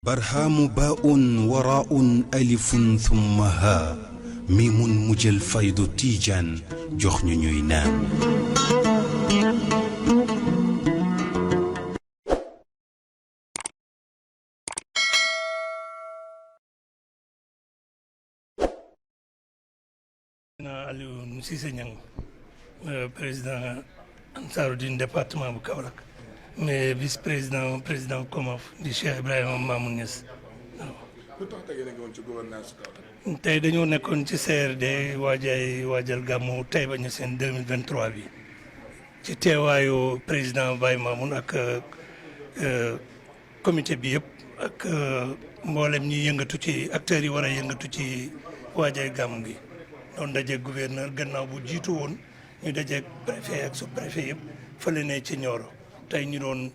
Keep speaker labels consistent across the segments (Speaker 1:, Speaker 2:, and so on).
Speaker 1: برهام باء وراء ألف ثم ها ميم مجل فيض تيجان جخن نينان
Speaker 2: Aliou Cissé Niang président Ansaroudine département bu Kaolack mais vice-président président COMAF di Cheikh Ibrahima Mamoun Niass waaw.
Speaker 3: lu tax tey yéen a ngi woon ci gouvernance Kaolack.
Speaker 2: tey dañoo nekkoon ci CRD waajal gàmmu Taïba Niassène 2023 bi ci teewaayu président Baye Mamoun ak comité bi yëpp ak mboolem ñi yëngatu ci acteurs yi war a yëngatu ci waajal gàmmu gi. doon dajeeg gouverneur gannaaw bu jiitu woon ñu dajeeg préfet ak sous-préfet yëpp fële ne ci Nioro tey ñu doon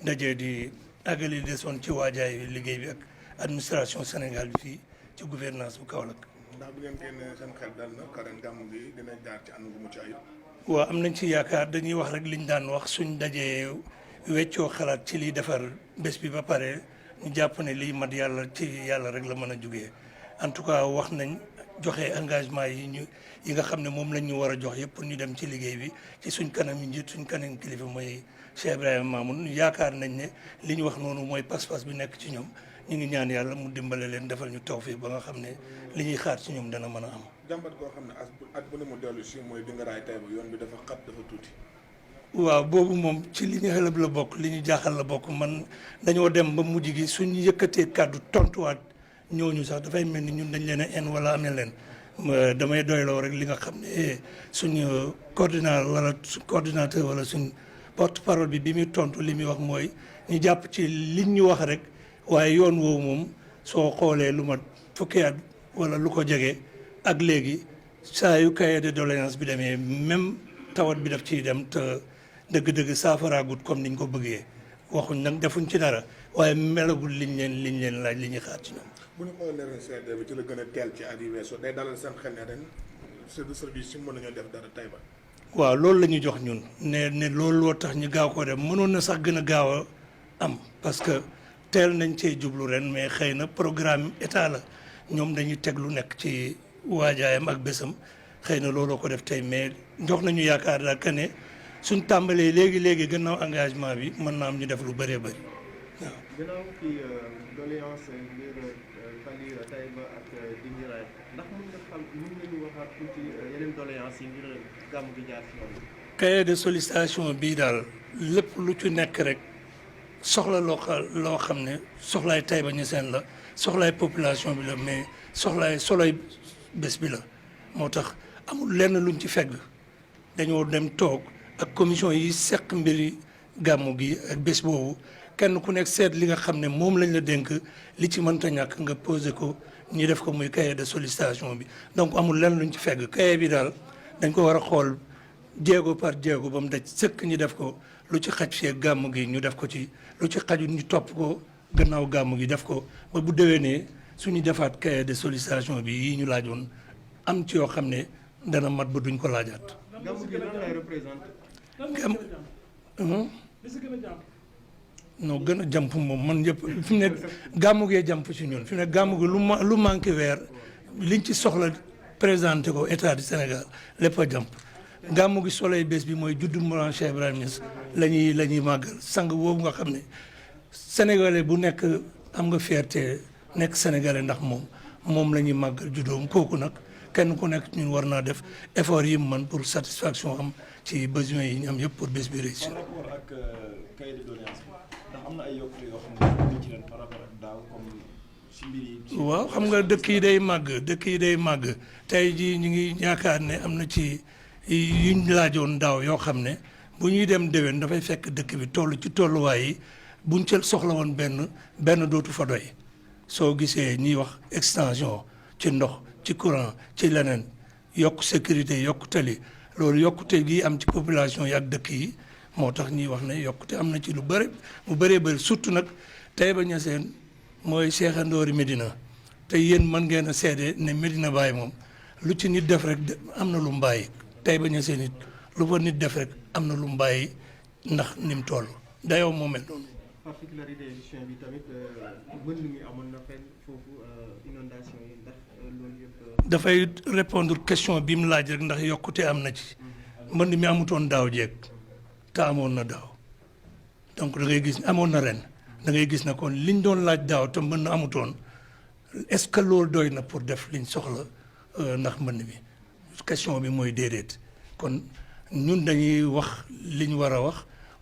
Speaker 2: daje di àggali desoon ci waajaay liggéey bi ak administration Sénégal bi fii ci gouvernance bu Kaolack.
Speaker 3: ndax bu ngeen génnee seen xel dal na ren gàmmu gi dina jaar ci anam gu mucc ayib.
Speaker 2: waaw am nañ ci yaakaar dañuy wax rek liñ daan wax suñ dajee weccoo xalaat ci liy defar bés bi ba pare ñu jàpp ne liy mat yàlla ci yàlla rek la mën a jugee en tout cas wax nañ. joxe engagement yi nga xam ne moom lañ ñu war a jox yëpp pour ñu dem ci liggéey bi ci suñ kanam yi njiit suñ kanam kilifa mooy Cheikh Ibrahima Mamoun yaakaar nañ ne li ñu wax noonu mooy pas-pas bi nekk ci ñoom ñu ngi ñaan yàlla mu dimbale leen defal ñu tawfiq ba nga xam ne li ñuy xaar ci ñoom dana mën a am.
Speaker 3: jàmbat goo xam ne at bu ne mu dellu si mooy di nga raay Taïba yoon bi dafa xat dafa tuuti.
Speaker 2: waaw boobu moom ci li ñu xelab la bokk li ñu jaaxal la bokk man dañoo dem ba mujj gi suñu yëkkatee kàddu tontuwaat. ñooñu sax dafay mel ni ñun dañ leen a en wala amee leen damay doyloo rek li nga xam ne suñu coordinateur wala suñ porte parole bi muy tontu li muy wax mooy ñu jàpp ci liñ ñu wax rek waaye yoon woowu moom soo xoolee lu mat fukki at wala lu ko jege ak léegi saa yu cahier de doléance bi demee même tawat bi daf ciy dem te dëgg-dëgg saafaraagut comme niñ ko bëggee waxuñ nag defuñ ci dara waaye melagul liñ leen laaj li ñuy xaar ci ñoom.
Speaker 3: bu ñu xoolee ren CRD bi ci la gën a teel ci at yi weesu day dalal seen xel ne ren chef de service yi mën nañoo def dara Taïba.
Speaker 2: waaw loolu la ñu jox ñun ne loolu loo tax ñu gaaw koo def mënoon na sax gën a gaaw a am parce que teel nañ cee jublu ren mais xëy na programme état la ñoom dañuy teg lu nekk ci waajaayam ak bésam xëy na looloo ko def tey mais jox nañu yaakaar daal que ne suñ tàmbalee léegi gannaaw engagement bi mën naa am ñu def lu bëree bëri waaw.
Speaker 4: gannaaw kii doléance ngir tali Taïba ak Dingiraay ndax mën nañu waxaat tuuti yeneen doléance yi ngir gàmm gi jaar ci yoon.
Speaker 2: cahier de sollicitation bii daal lépp lu ci nekk rek soxla loo xam ne soxlaay Taïba Niassène la soxlaay population bi la mais soloy bés bi la moo tax amul lenn luñ ci fegg dañoo dem toog ak commission yi seq mbiri gàmmu gi ak bés boobu kenn ku nekk seet li nga xam ne moom lañ la dénk li ci mënta ñàkk nga posé ko ñu def ko muy cahier de sollicitation bi donc amul lenn luñ ci fegg cahier bi daal dañ ko war a xool jéego par jéego ba mu daj sëkk ñu def ko lu ci xaj fii gàmmu gi ñu def ko ci lu ci xaju ñu topp ko gannaaw gàmmu gi def ko ba bu déwénee suñu defaat cahier de sollicitation bi yi ñu laajoon am ci yoo xam ne dana mat ba duñ ko laajaat.
Speaker 4: gàmmu gi lan lay représenté.
Speaker 2: non gën a jàmp moom man yëpp fi mu ne gàmmu gee jàmp ci ñun fi mu ne gàmmu gi lu manqué weer liñ ci soxla présenté ko état du Sénégal lépp a jàmp gàmmu gi soleil bés bi mooy juddu Mawlana Cheikh Ibrahima Niass la ñuy màggal sang boobu nga xam ne sénégalais bu nekk am nga fierté nekk sénégalais ndax moom la ñuy màggal juddoom kooku nag kenn ku nekk ñun war naa def effort yi mu mën pour satisfaction am ci besoins yi ñu am yëpp pour bés bi réussir.
Speaker 5: par rapport ak cahier de doléance bi ndax am na ay yokkute yoo xam ne ci leen par rapport ak daaw comme si mbir yi.
Speaker 2: waaw xam nga dëkk yi day màgg tey jii ñu ngi yaakaar ne am na ci yuñ laajoon daaw yoo xam ne bu ñuy dem déwén dafay fekk dëkk bi toll ci tolluwaay yi buñ ca soxla woon benn dootu fa doy soo gisee ñuy wax extension ci ndox ci courant ci leneen yokk sécurité yokk tali loolu yokkute gi am ci population yi ak dëkk yi moo tax ñuy wax ne yokkute am na ci lu bëri mu bëree bëri surtout nag Taïba Niassène mooy Cheikh Ndoori Medina te yéen mën ngeen a seede ne Medina Baye moom lu ci nit def rek am na lu mu bàyyi Taïba Niassène it lu fa nit def rek am na lu mu bàyyi ndax ni mu toll dayoo moo mel noonu.
Speaker 4: particularité édition bi tamit mbënd mi amoon na fenn foofu inondation yi ndax loolu yëpp.
Speaker 2: dafay répondre question bi mu laaj rek ndax yokkute am na ci mbënd mi amutoon daaw jeeg te amoon na daaw donc da ngay gis amoon na ren da ngay gis na kon liñ doon laaj daaw te mbënd amutoon est-ce que loolu doy na pour def liñ soxla ndax mbënd mi question bi mooy déedéet kon ñun dañuy wax liñ war a wax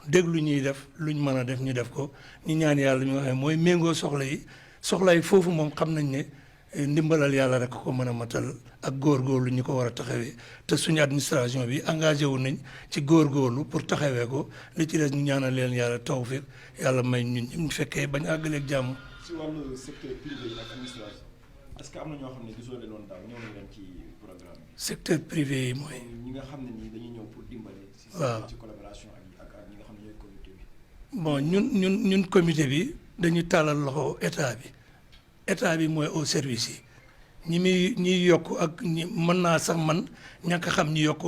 Speaker 2: déglu ñuy def luñ mën a def ñu def ko ñu ñaan yàlla ñu waxee mooy méngoo soxla yi foofu moom xam nañ ne ndimbalal yàlla rek ko mën a matal ak góorgóorlu ñu ko war a taxawee te suñu administration bi engagé wu nañ ci góorgóorlu pour taxawee ko li ci des ñu ñaanal leen yàlla tawfiq yàlla may ñun ñu fekkee bañ àggaleeg jàmm.
Speaker 5: si wàllu secteur privé yi ak administration est-ce que am na ñoo xam ne gisoo leen woon daaw ñëw nañ leen ci programme bi.
Speaker 2: secteur privé yi mooy.
Speaker 5: ñi nga xam ne nii dañuy ñëw pour dimbale.
Speaker 2: waaw
Speaker 5: ci collaboration ak ñi nga xam ne ñooy comité bi.
Speaker 2: bon ñun comité bi dañuy tàllal loxo état bi mooy au service yi ñiy yokk ak ñi mën naa sax man ñàkk xam ñi yokk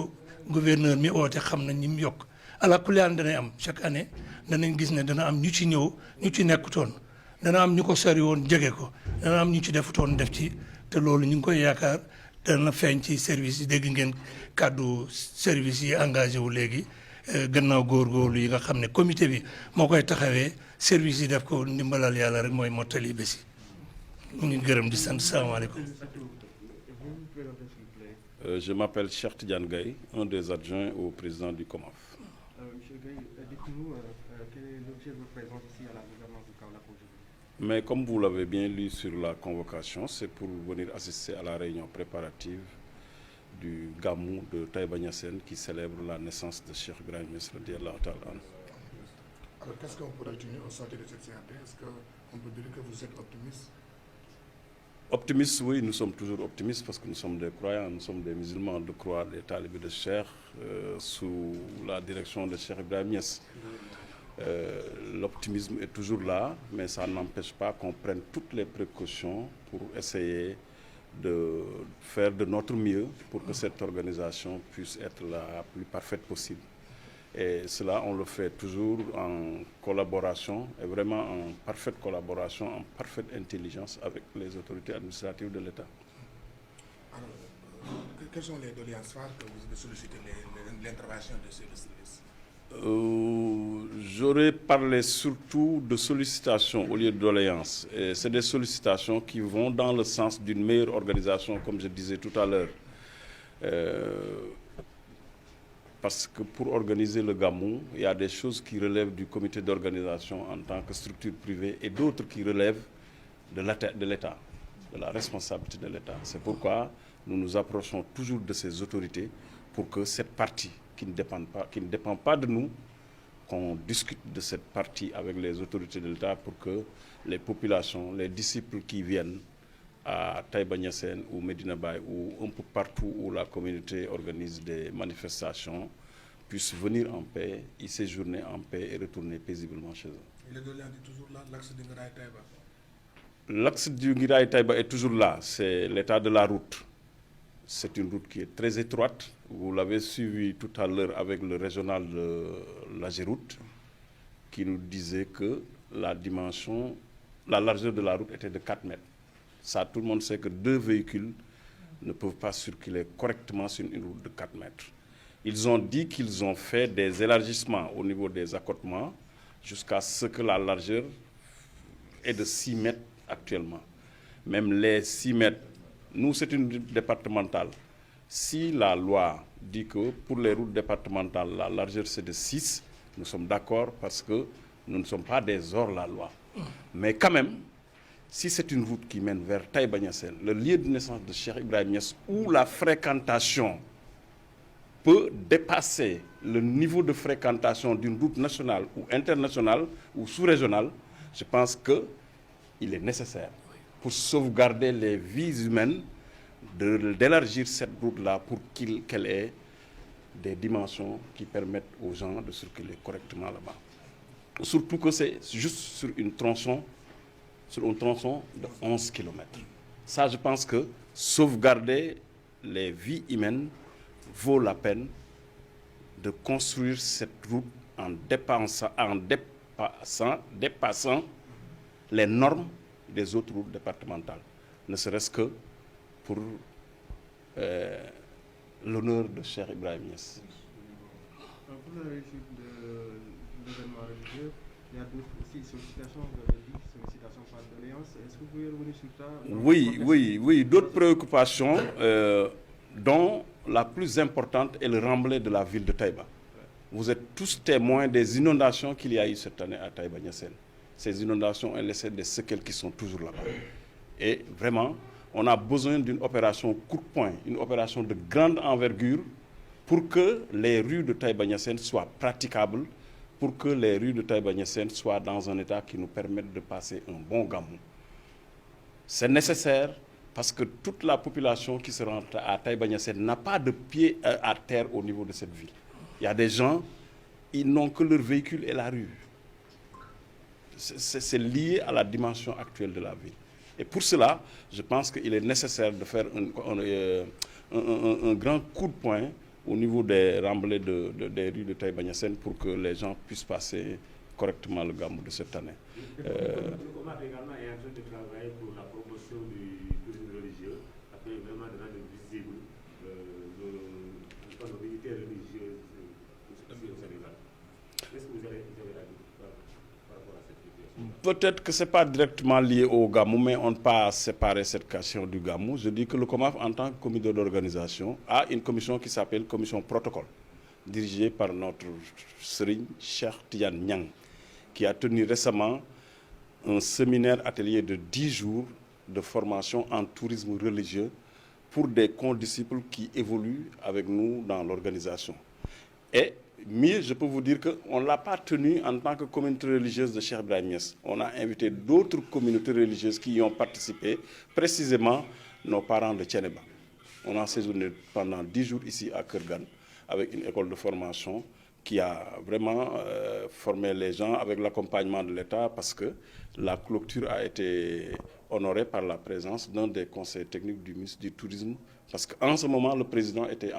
Speaker 2: gouverneur mi oote xam na ñi mu yokk ala kulli haal danay am chaque année danañ gis ne dana am ñu ci ñëw ñu ci nekkutoon dana am ñu ko sori woon jege ko dana am ñu ci defutoon def ci te loolu ñu ngi koy yaakaar dana feeñ ci service yi dégg ngeen kàddu service yi engagé wu léegi gannaaw góorgóorlu yi nga xam ne comité bi moo koy taxawee service yi def ko ndimbalal yàlla rek mooy mottali bési ñu ngi gërëm di sant salaamaaleykum.
Speaker 6: Je m'appelle Cheikh Tidiane Gaye, un des adjoints au président du COMAF.
Speaker 4: Monsieur Gaye, dites-nous quel est l'objet de votre présence ici à la gouvernance du Kaolack aujourd'hui?
Speaker 6: Mais comme vous l'avez bien lu sur la convocation, c'est pour venir assister à la réunion préparative du Gamou de Taïba Niassène qui célèbre la naissance de Cheikh Ibrahim Niass radiyallahu ta'ala anhu.
Speaker 3: Alors qu'est-ce qu'on peut retenir au sortir de cette CRD? Est-ce qu'on peut dire que vous êtes optimiste?
Speaker 6: Optimistes, oui, nous sommes toujours optimistes parce que nous sommes des croyants, nous sommes des musulmans de croire, des talibés de Cheikh sous la direction de Cheikh Ibrahim Niass. L'optimisme est toujours là, mais ça n'empêche pas qu'on prenne toutes les précautions pour essayer de faire de notre mieux pour que cette organisation puisse être la plus parfaite possible. Et cela, on le fait toujours en collaboration, et vraiment en parfaite collaboration, en parfaite intelligence avec les autorités administratives de l'État.
Speaker 3: Alors, quelles sont les doléances phares que vous avez sollicité l'intervention de ces services?
Speaker 6: J'aurais parlé surtout de sollicitations au lieu de doléances. Et c'est des sollicitations qui vont dans le sens d'une meilleure organisation, comme je disais tout à l'heure. Parce que pour organiser le Gamou, il y a des choses qui relèvent du comité d'organisation en tant que structure privée et d'autres qui relèvent de l'État, de la responsabilité de l'État. C'est pourquoi nous nous approchons toujours de ces autorités pour que cette partie qui ne dépend pas de nous, qu'on discute de cette partie avec les autorités de l'État pour que les populations, les disciples qui viennent à Taïba Niassène ou Medina Baye ou un peu partout où la communauté organise des manifestations puissent venir en paix, y séjourner en paix et retourner paisiblement chez eux.
Speaker 3: Le doléant est toujours là, l'axe du Ngiraay Taïba.
Speaker 6: L'axe du Ngiraay Taïba est toujours là, c'est l'état de la route. C'est une route qui est très étroite. Vous l'avez suivi tout à l'heure avec le régional de la Géroute qui nous disait que la largeur de la route était de 4 mètres. Ça, tout le monde sait que 2 véhicules ne peuvent pas circuler correctement sur une route de 4 mètres. Ils ont dit qu'ils ont fait des élargissements au niveau des accotements jusqu'à ce que la largeur est de 6 mètres actuellement. Même les 6 mètres, nous c'est une route départementale. Si la loi dit que pour les routes départementales, la largeur c'est de 6, nous sommes d'accord parce que nous ne sommes pas des hors-la-loi. Mais quand même, si c'est une route qui mène vers Taïba Niassène, le lieu de naissance de Cheikh Ibrahim Niass, où la fréquentation peut dépasser le niveau de fréquentation d'une route nationale ou internationale ou sous-régionale, je pense qu'il est nécessaire pour sauvegarder les vies humaines d'élargir cette route-là pour qu'elle ait des dimensions qui permettent aux gens de circuler correctement là-bas. Surtout que c'est juste sur un tronçon de 11 km. Ça, je pense que sauvegarder les vies humaines vaut la peine de construire cette route en dépassant les normes des autres routes départementales, ne serait-ce que pour l'honneur de Cheikh Ibrahim Niass.
Speaker 4: Pour la réussite de l'événement religieux, il y a d'autres aussi sollicitations, vous avez dit, sollicitations par doléance. Est-ce que vous pouvez revenir sur ça?
Speaker 6: Oui, d'autres préoccupations, dont la plus importante est le remblai de la ville de Taïba. Vous êtes tous témoins des inondations qu'il y a eu cette année à Taïba Niassène. Ces inondations ont laissé des séquelles qui sont toujours là-bas. Et vraiment, on a besoin d'une opération coup de poing, une opération de grande envergure pour que les rues de Taïba Niassène soient praticables, pour que les rues de Taïba Niassène soient dans un état qui nous permette de passer un bon gamou. C'est nécessaire parce que toute la population qui se rend à Taïba Niassène n'a pas de pied à terre au niveau de cette ville. Il y a des gens, ils n'ont que leur véhicule et la rue. C'est lié à la dimension actuelle de la ville. Et pour cela, je pense qu'il est nécessaire de faire un grand coup de poing au niveau des remblais des rues de Taïba Niassène pour que les gens puissent passer correctement le gamou de cette année.
Speaker 7: Le COMAF également est en train de travailler pour la promotion du tourisme religieux, afin vraiment de rendre visible la mobilité religieuse au Sénégal. Qu'est-ce que vous avez à dire par rapport à cette situation?
Speaker 6: Peut-être que ce n'est pas directement lié au gamou, mais on ne peut pas séparer cette question du gamou. Je dis que le COMAF, en tant que comité d'organisation, a une commission qui s'appelle Commission Protocole, dirigée par notre Serigne Cheikh Tidiane Niang, qui a tenu récemment un séminaire atelier de 10 jours de formation en tourisme religieux pour des condisciples qui évoluent avec nous dans l'organisation. Et mieux, je peux vous dire qu'on ne l'a pas tenu en tant que communauté religieuse de Cheikh Ibrahim Niass. On a invité d'autres communautés religieuses qui y ont participé, précisément nos parents de Thiénaba. On a séjourné pendant 10 jours ici à Kergan avec une école de formation qui a vraiment formé les gens avec l'accompagnement de l'État parce que la clôture a été honorée par la présence d'un des conseils techniques du ministre du Tourisme parce qu'en ce moment, le président était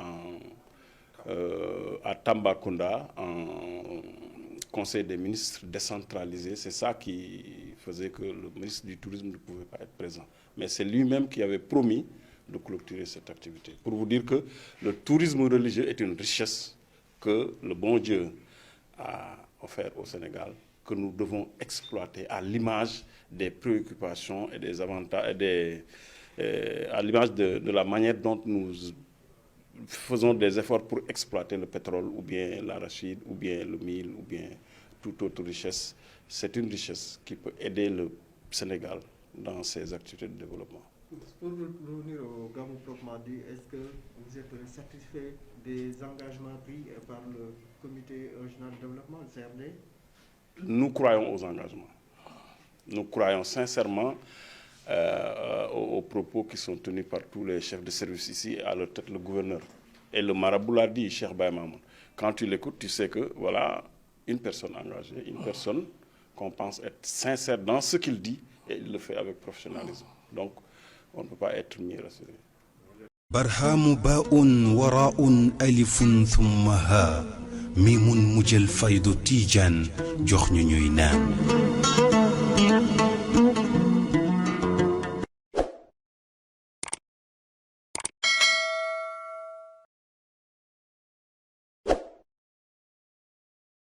Speaker 6: à Tambacounda en conseil des ministres décentralisé. C'est ça qui faisait que le ministre du Tourisme ne pouvait pas être présent. Mais c'est lui-même qui avait promis de clôturer cette activité. Pour vous dire que le tourisme religieux est une richesse que le bon Dieu a offert au Sénégal, que nous devons exploiter à l'image des préoccupations et des avantages, à l'image de la manière dont nous faisons des efforts pour exploiter le pétrole ou bien l'arachide ou bien le mil ou bien toute autre richesse. C'est une richesse qui peut aider le Sénégal dans ses activités de développement.
Speaker 4: Pour revenir au gamou proprement dit, est-ce que vous êtes satisfait des engagements pris par le comité régional de développement, le CRD?
Speaker 6: Nous croyons aux engagements. Nous croyons sincèrement aux propos qui sont tenus par tous les chefs de service ici, à leur tête le gouverneur. Et le marabout l'a dit, Cheikh Baye Mamoun. Quand tu l'écoutes, tu sais que voilà une personne engagée, une personne qu'on pense être sincère dans ce qu'il dit et il le fait avec professionnalisme. Donc, on ne peut pas être mieux rassuré.
Speaker 1: برهام باء وراء ألف ثم ها ميم مجل فيض تيجان جخن نينان